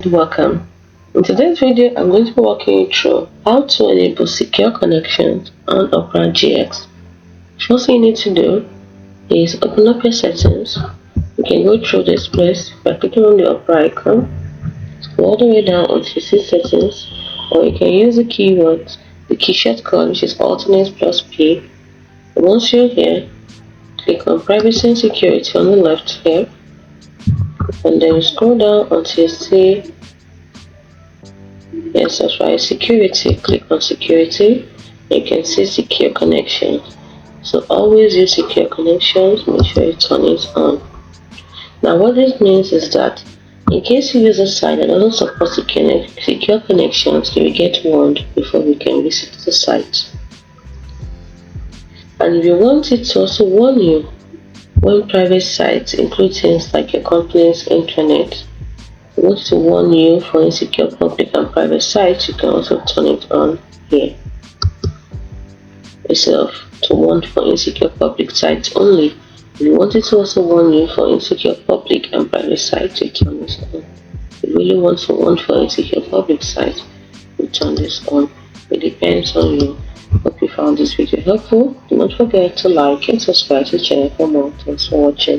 Welcome. In today's video, I'm going to be walking you through how to enable secure connections on Opera GX. First thing you need to do is open up your settings. You can go through this place by clicking on the Opera icon, scroll all the way down until you see settings, or you can use the keyword, the key shortcut, which is alternate plus P. Once you're here, click on privacy and security on the left here, and then scroll down until you see yes, that's right, security. Click on security. You can see secure connections. So always use secure connections. Make sure you turn it on. Now what this means is that in case you use a site that doesn't support secure connections, you will get warned before you can visit the site. And if you want it to also warn you when private sites include things like your company's intranet, want to warn you for insecure public and private sites, you can also turn it on here. Instead of to warn for insecure public sites only, if you want it to also warn you for insecure public and private sites, you turn this on. If you really want to warn for insecure public sites, you turn this on. It depends on you. Hope you found this video helpful. Do not forget to like and subscribe to the channel for more. Thanks for watching.